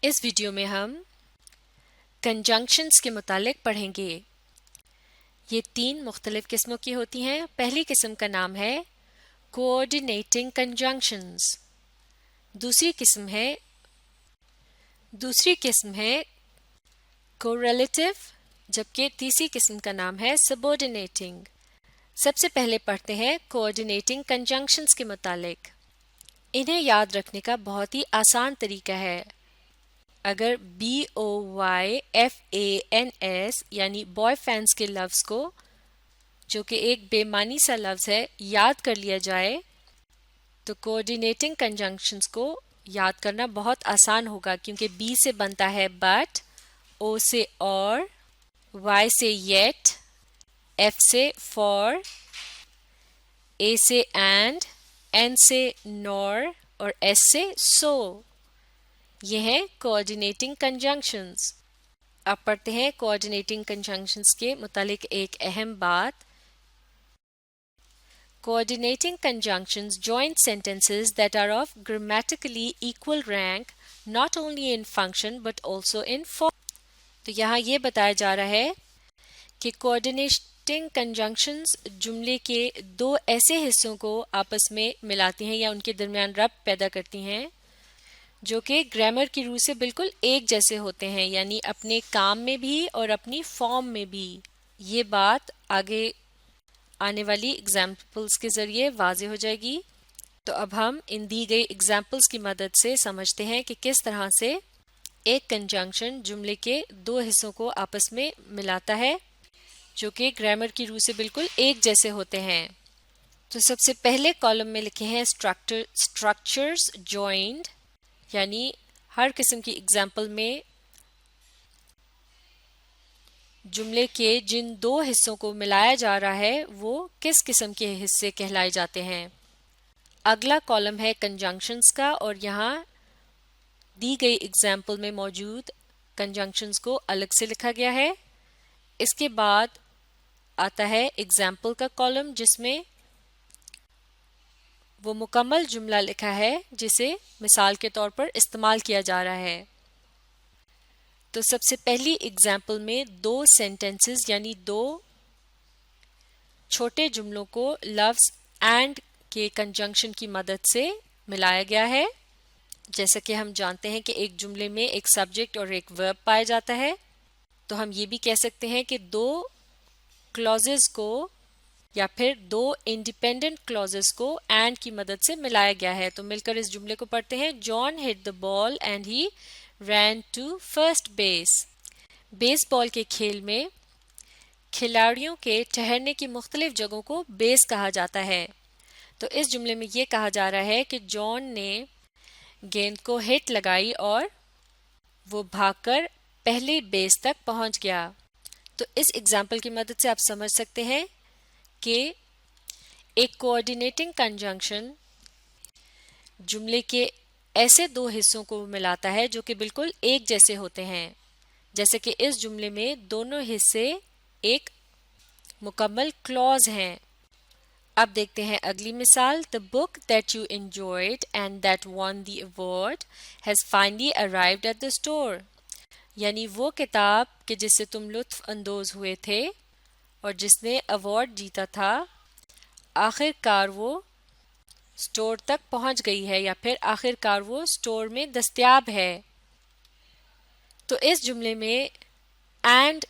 اس video میں ہم کنجنکشنز کے متعلق پڑھیں گے۔ یہ 3 مختلف قسموں کی ہوتی ہیں۔ پہلی قسم کا نام ہے کوآرڈینیٹنگ کنجنکشنز، دوسری قسم ہے کوریلیٹو، جبکہ تیسری قسم کا نام ہے سبارڈینیٹنگ۔ سب سے پہلے پڑھتے ہیں کوآرڈینیٹنگ کنجنکشنز کے متعلق۔ انہیں یاد رکھنے کا بہت ہی آسان طریقہ ہے۔ اگر BOYFANS یعنی بوائے فینس کے لفظ کو، جو کہ ایک بے معنی سا لفظ ہے، یاد کر لیا جائے تو کوآرڈینیٹنگ کنجنکشنز کو یاد کرنا بہت آسان ہوگا، کیونکہ B سے بنتا ہے بٹ، O سے اور، Y سے یٹ، F سے فار، A سے اینڈ، N سے نور اور S سے سو۔ یہ ہیں کوآرڈینیٹنگ کنجنکشنز۔ اب پڑھتے ہیں کوآرڈینیٹنگ کنجنکشنز کے متعلق ایک اہم بات۔ Coordinating conjunctions join sentences that are of grammatically equal rank not only in function but also in form۔ تو یہاں یہ بتایا جا رہا ہے کہ coordinating conjunctions جملے کے 2 ایسے حصوں کو آپس میں ملاتی ہیں یا ان کے درمیان ربط پیدا کرتی ہیں جو کہ گرامر کی روح سے بالکل ایک جیسے ہوتے ہیں، یعنی اپنے کام میں بھی اور اپنی فارم میں بھی۔ یہ بات آگے آنے والی اگزامپلز کے ذریعے واضح ہو جائے گی۔ تو اب ہم ان دی گئی اگزامپلز کی مدد سے سمجھتے ہیں کہ کس طرح سے ایک کنجنکشن جملے کے 2 حصوں کو آپس میں ملاتا ہے جو کہ گرامر کی روح سے بالکل ایک جیسے ہوتے ہیں۔ تو سب سے پہلے کالم میں لکھے ہیں اسٹرکچرز جوائنڈ، یعنی ہر قسم کی اگزامپل میں جملے کے جن 2 حصوں کو ملایا جا رہا ہے وہ کس قسم کے حصے کہلائے جاتے ہیں۔ اگلا کالم ہے کنجنکشنز کا، اور یہاں دی گئی اگزامپل میں موجود کنجنکشنز کو الگ سے لکھا گیا ہے۔ اس کے بعد آتا ہے اگزامپل کا کالم، جس میں وہ مکمل جملہ لکھا ہے جسے مثال کے طور پر استعمال کیا جا رہا ہے۔ تو سب سے پہلی اگزامپل میں 2 سینٹنسز یعنی 2 چھوٹے جملوں کو لفظ اینڈ کے کنجنکشن کی مدد سے ملایا گیا ہے۔ جیسا کہ ہم جانتے ہیں کہ ایک جملے میں ایک سبجیکٹ اور ایک ورب پایا جاتا ہے، تو ہم یہ بھی کہہ سکتے ہیں کہ 2 کلوزز کو یا پھر 2 انڈیپینڈنٹ کلوزز کو اینڈ کی مدد سے ملایا گیا ہے۔ تو مل کر اس جملے کو پڑھتے ہیں۔ John hit the ball and he ran to first base. Baseball کے کھیل میں کھلاڑیوں کے ٹھہرنے کی مختلف جگہوں کو بیس کہا جاتا ہے۔ تو اس جملے میں یہ کہا جا رہا ہے کہ جان نے گیند کو ہٹ لگائی اور وہ بھاگ کر پہلے بیس تک پہنچ گیا۔ تو اس ایگزامپل کی مدد سے آپ سمجھ سکتے ہیں کہ ایک کوآرڈینیٹنگ کنجنکشن جملے کے ایسے 2 حصوں کو ملاتا ہے جو کہ بالکل ایک جیسے ہوتے ہیں، جیسے کہ اس جملے میں دونوں حصے ایک مکمل کلوز ہیں۔ اب دیکھتے ہیں اگلی مثال۔ The book that you enjoyed and that won the award has finally arrived at the store۔ یعنی وہ کتاب کہ جس سے تم لطف اندوز ہوئے تھے اور جس نے ایوارڈ جیتا تھا، آخر کار وہ اسٹور تک پہنچ گئی ہے، یا پھر آخر کار وہ اسٹور میں دستیاب ہے۔ تو اس جملے میں اینڈ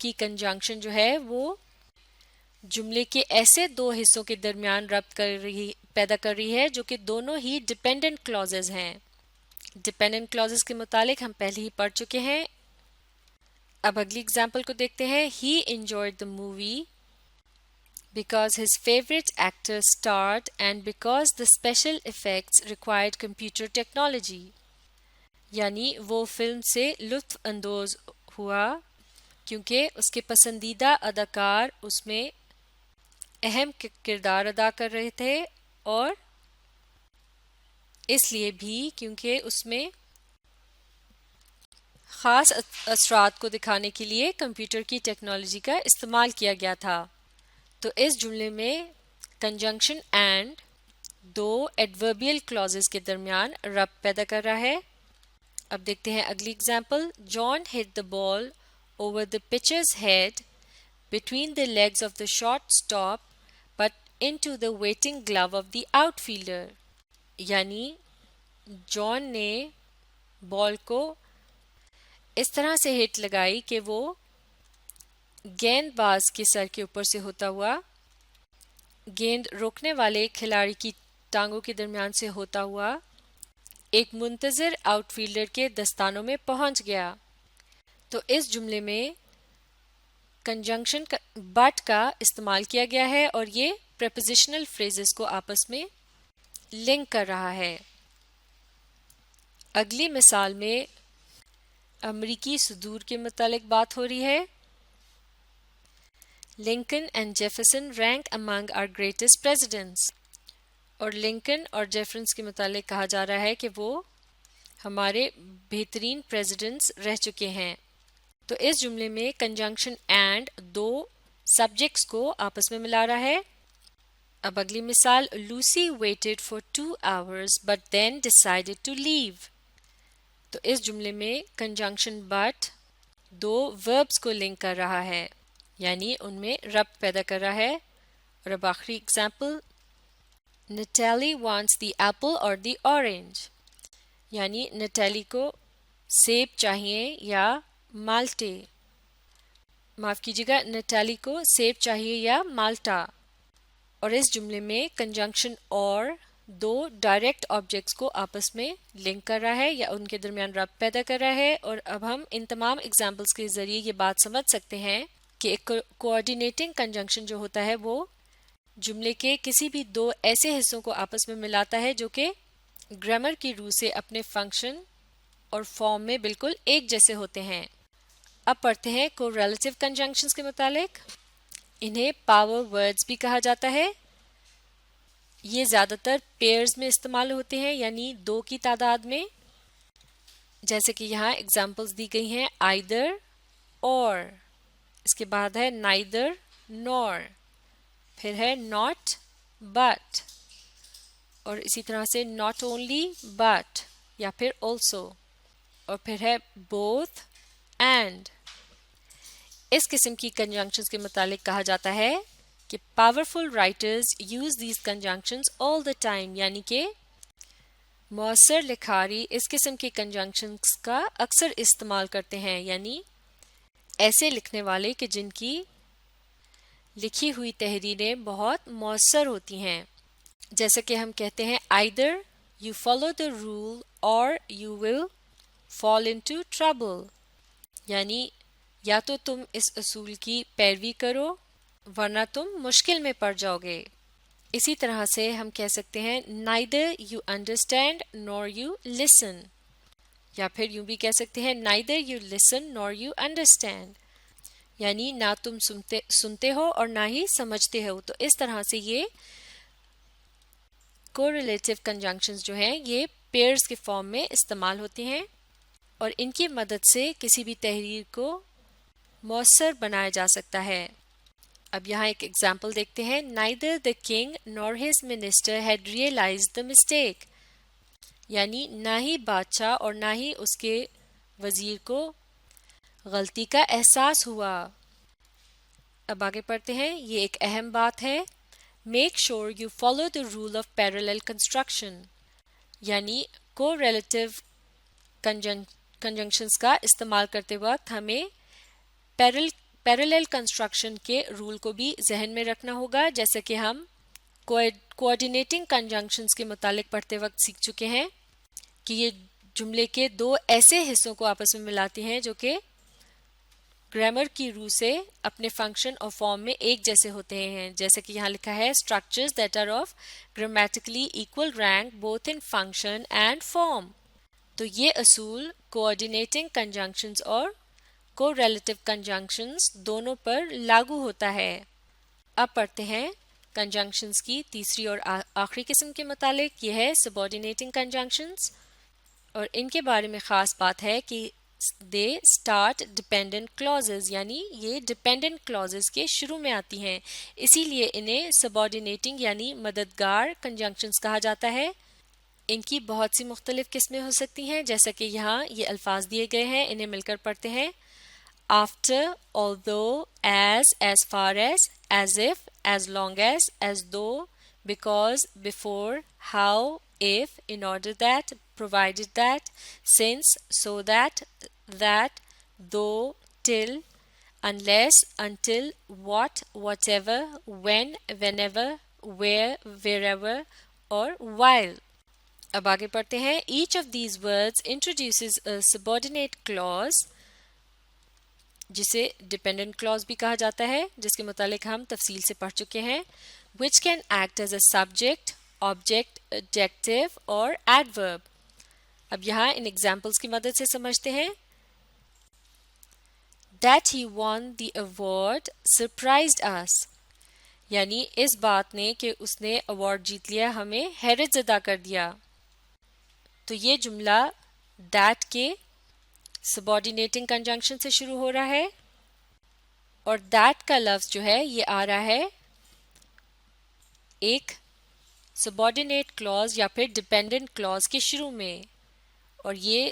کی کنجنکشن جو ہے وہ جملے کے ایسے 2 حصوں کے درمیان ربط پیدا کر رہی ہے جو کہ دونوں ہی ڈیپینڈنٹ کلوزز ہیں۔ ڈیپینڈنٹ کلوزز کے متعلق ہم پہلے ہی پڑھ چکے ہیں۔ اب اگلی اگزامپل کو دیکھتے ہیں۔ He enjoyed the movie because his favorite actor starred and because the special effects required computer technology۔ یعنی وہ فلم سے لطف اندوز ہوا کیونکہ اس کے پسندیدہ اداکار اس میں اہم کردار ادا کر رہے تھے، اور اس لیے بھی کیونکہ اس میں خاص اثرات کو دکھانے کے لیے کمپیوٹر کی ٹیکنالوجی کا استعمال کیا گیا تھا۔ تو اس جملے میں کنجنکشن اینڈ 2 ایڈوربیل کلوزز کے درمیان ربط پیدا کر رہا ہے۔ اب دیکھتے ہیں اگلی example. John hit the ball over the pitcher's head between the legs of the shortstop but into the waiting glove of the outfielder. یعنی جان نے بال کو اس طرح سے ہٹ لگائی کہ وہ گیند باز کے سر کے اوپر سے ہوتا ہوا گیند روکنے والے کھلاڑی کی ٹانگوں کے درمیان سے ہوتا ہوا ایک منتظر آؤٹ فیلڈر کے دستانوں میں پہنچ گیا. تو اس جملے میں کنجنکشن بٹ کا استعمال کیا گیا ہے اور یہ پریپوزیشنل فریزز کو آپس میں لنک کر رہا ہے. اگلی مثال میں امریکی صدور کے متعلق بات ہو رہی ہے. Lincoln and Jefferson rank among our greatest presidents. اور لنکن اور جیفرسن کے متعلق کہا جا رہا ہے کہ وہ ہمارے بہترین پریزیڈنٹس رہ چکے ہیں. تو اس جملے میں کنجنکشن اینڈ دو سبجیکٹس کو آپس میں ملا رہا ہے. اب اگلی مثال. Lucy waited for 2 hours but then decided to leave. تو اس جملے میں کنجنکشن بٹ دو وربس کو لنک کر رہا ہے یعنی ان میں ربط پیدا کر رہا ہے. اور اب آخری اگزامپل. نٹیلی وانٹس دی ایپل اور دی اورنج. یعنی نٹیلی کو سیب چاہیے یا مالٹے. معاف کیجیے گا, نٹیلی کو سیب چاہیے یا مالٹا. اور اس جملے میں کنجنکشن اور دو ڈائریکٹ آبجیکٹس کو آپس میں لنک کر رہا ہے یا ان کے درمیان ربط پیدا کر رہا ہے. اور اب ہم ان تمام ایگزامپلس کے ذریعے یہ بات سمجھ سکتے ہیں کہ ایک کوآرڈینیٹنگ کنجنکشن جو ہوتا ہے وہ جملے کے کسی بھی دو ایسے حصوں کو آپس میں ملاتا ہے جو کہ گرامر کی روح سے اپنے فنکشن اور فارم میں بالکل ایک جیسے ہوتے ہیں. اب پڑھتے ہیں کو ریلیٹیو کنجنکشنز کے متعلق. انہیں پاور ورڈز بھی کہا جاتا ہے. یہ زیادہ تر پیئرز میں استعمال ہوتے ہیں یعنی دو کی تعداد میں. جیسے کہ یہاں اگزامپلز دی گئی ہیں آئدر اور, اس کے بعد ہے نائدر نور, پھر ہے ناٹ بٹ, اور اسی طرح سے ناٹ اونلی بٹ یا پھر آلسو, اور پھر ہے بوتھ اینڈ. اس قسم کی کنجنکشنز کے متعلق کہا جاتا ہے کہ powerful writers use these conjunctions all the time. یعنی کہ مؤثر لکھاری اس قسم کی کنجنکشنز کا اکثر استعمال کرتے ہیں یعنی ایسے لکھنے والے کہ جن کی لکھی ہوئی تحریریں بہت مؤثر ہوتی ہیں. جیسے کہ ہم کہتے ہیں either you follow the rule or you will fall into trouble. یعنی یا تو تم اس اصول کی پیروی کرو ورنہ تم مشکل میں پڑ جاؤ گے. اسی طرح سے ہم کہہ سکتے ہیں neither you understand nor you listen, یا پھر یوں بھی کہہ سکتے ہیں neither you listen nor you understand. یعنی نہ تم سنتے ہو اور نہ ہی سمجھتے ہو. تو اس طرح سے یہ کوریلیٹو کنجنکشنز جو ہیں یہ پیئرز کے فارم میں استعمال ہوتی ہیں اور ان کی مدد سے کسی بھی تحریر کو مؤثر بنایا جا سکتا ہے. اب یہاں ایک ایگزامپل دیکھتے ہیں. neither the king nor his minister had realized the mistake. یعنی نہ ہی بادشاہ اور نہ ہی اس کے وزیر کو غلطی کا احساس ہوا. اب آگے پڑھتے ہیں. یہ ایک اہم بات ہے. Make sure you follow the rule of parallel construction. یعنی کو ریلیٹیو کنجنکشنز کا استعمال کرتے وقت ہمیں پیرالل کنسٹرکشن کے رول کو بھی ذہن میں رکھنا ہوگا. جیسے کہ ہم کوآرڈینیٹنگ کنجنکشنز کے متعلق پڑھتے وقت سیکھ چکے ہیں کہ یہ جملے کے دو ایسے حصوں کو آپس میں ملاتی ہیں جو کہ گرامر کی روح سے اپنے فنکشن اور فارم میں ایک جیسے ہوتے ہیں. جیسے کہ یہاں لکھا ہے structures that are of grammatically equal rank both in function and form. تو یہ اصول کوآرڈینیٹنگ کنجنکشنز اور کو ریلیٹیو کنجنکشنز دونوں پر لاگو ہوتا ہے. اب پڑھتے ہیں کنجنکشنز کی تیسری اور آخری قسم کے متعلق. یہ ہے سبارڈینیٹنگ کنجنکشنز, اور ان کے بارے میں خاص بات ہے کہ دے اسٹارٹ ڈپینڈنٹ کلازز. یعنی یہ ڈپینڈنٹ کلازز کے شروع میں آتی ہیں, اسی لیے انہیں سبارڈینیٹنگ یعنی مددگار کنجنکشنز کہا جاتا ہے. ان کی بہت سی مختلف قسمیں ہو سکتی ہیں، جیسا کہ یہاں یہ الفاظ دیے گئے ہیں، انہیں مل کر پڑھتے ہیں. after, although, as far as if, as long as though, because, before, how, if, in order that, provided that, since, so that, though, till, unless, until, what, whatever, when, whenever, where, wherever, or while. اب آگے پڑھتے ہیں. Each of these words introduces a subordinate clause جسے dependent Claus بھی کہا جاتا ہے، جس کے متعلق ہم تفصیل سے پڑھ چکے ہیں. which can act as a subject, object, adjective اور adverb. اب یہاں ان ایگزامپلس کی مدد سے سمجھتے ہیں. that he won the award surprised us. یعنی اس بات نے کہ اس نے ایوارڈ جیت لیا ہمیں حیرت زدہ کر دیا. تو یہ جملہ that کے سبارڈینیٹنگ کنجنکشن سے شروع ہو رہا ہے، اور that کا لفظ جو ہے یہ آ رہا ہے ایک سبارڈینیٹ کلاز یا پھر ڈپینڈنٹ کلاز کے شروع میں. اور یہ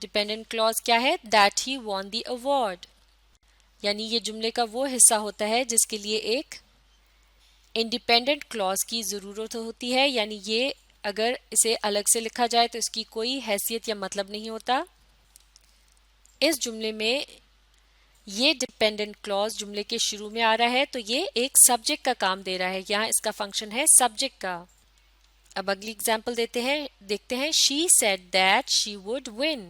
ڈپینڈنٹ کلاز کیا ہے؟ that he won the award. یعنی یہ جملے کا وہ حصہ ہوتا ہے جس کے لیے ایک انڈیپینڈنٹ کلاز کی ضرورت ہوتی ہے، یعنی یہ اگر اسے الگ سے لکھا جائے تو اس کی کوئی حیثیت یا مطلب نہیں ہوتا. اس جملے میں یہ ڈپینڈنٹ کلاز جملے کے شروع میں آ رہا ہے تو یہ ایک سبجیکٹ کا کام دے رہا ہے. یہاں اس کا فنکشن ہے سبجیکٹ کا. اب اگلی اگزامپل دیکھتے ہیں. she said that she would win.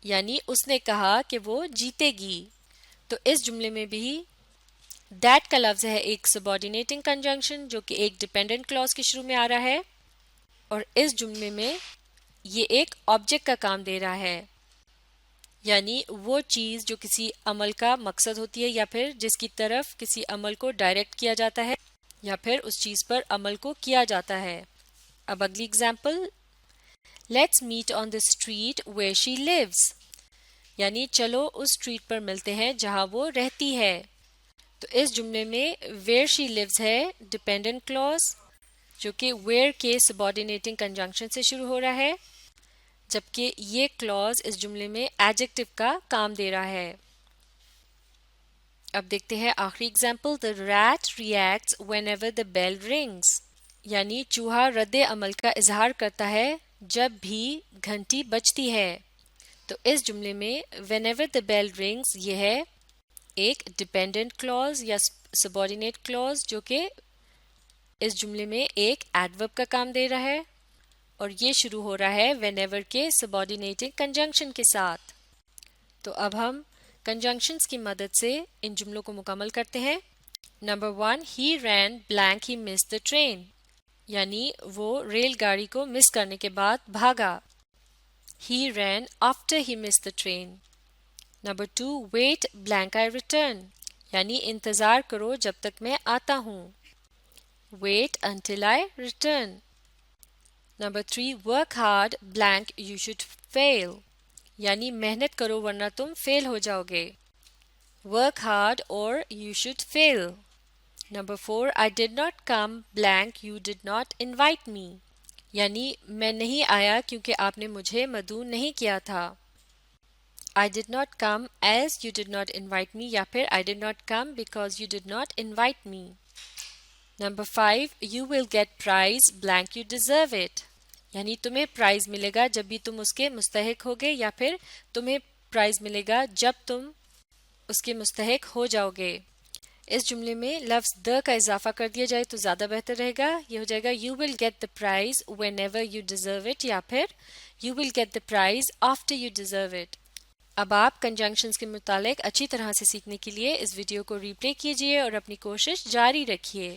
یعنی اس نے کہا کہ وہ جیتے گی. تو اس جملے میں بھی that کا لفظ ہے ایک سبارڈینیٹنگ کنجنکشن جو کہ ایک ڈپینڈنٹ کلاز کے شروع میں آ رہا ہے، اور اس جملے میں یہ ایک آبجیکٹ کا کام دے رہا ہے، یعنی وہ چیز جو کسی عمل کا مقصد ہوتی ہے یا پھر جس کی طرف کسی عمل کو ڈائریکٹ کیا جاتا ہے یا پھر اس چیز پر عمل کو کیا جاتا ہے. اب اگلی example. Let's meet on the street where she lives. یعنی چلو اس اسٹریٹ پر ملتے ہیں جہاں وہ رہتی ہے. تو اس جملے میں ویئر شی لیوز ہے ڈپینڈنٹ کلاز جو کہ ویئر کے سبارڈینیٹنگ کنجنکشن سے شروع ہو رہا ہے، جبکہ یہ کلاز اس جملے میں ایڈجیکٹو کا کام دے رہا ہے. اب دیکھتے ہیں آخری example. the rat reacts whenever the bell rings. یعنی چوہا رد عمل کا اظہار کرتا ہے جب بھی گھنٹی بجتی ہے. تو اس جملے میں whenever the bell rings یہ ہے ایک ڈپینڈنٹ کلاز یا سبارڈینیٹ کلاز جو کہ اس جملے میں ایک ایڈورب کا کام دے رہا ہے، اور یہ شروع ہو رہا ہے whenever کے سبارڈینیٹنگ کنجنکشن کے ساتھ. تو اب ہم کنجنکشنز کی مدد سے ان جملوں کو مکمل کرتے ہیں. Number 1. he ran blank he missed the train. یعنی وہ ریل گاڑی کو مس کرنے کے بعد بھاگا. he ran after he missed the train. Number 2. wait blank I return. یعنی انتظار کرو جب تک میں آتا ہوں. wait until I return. Number 3. work hard blank you should fail. یعنی محنت کرو ورنہ تم فیل ہو جاؤ گے. work hard or you should fail. Number 4. I did not come blank you did not invite me. یعنی میں نہیں آیا کیونکہ آپ نے مجھے مدعو نہیں کیا تھا. I did not come as you did not invite me یا پھر I did not come because you did not invite me. Number 5. you will get prize blank you deserve it. یعنی تمہیں پرائز ملے گا جب بھی تم اس کے مستحق ہوگے یا پھر تمہیں پرائز ملے گا جب تم اس کے مستحق ہو جاؤ گے. اس جملے میں لفظ the کا اضافہ کر دیا جائے تو زیادہ بہتر رہے گا. یہ ہو جائے گا you will get the prize whenever you deserve it یا پھر you will get the prize after you deserve it. اب آپ کنجنکشنز کے متعلق اچھی طرح سے سیکھنے کے لیے اس ویڈیو کو ری پلے کیجیے اور اپنی کوشش جاری رکھیے.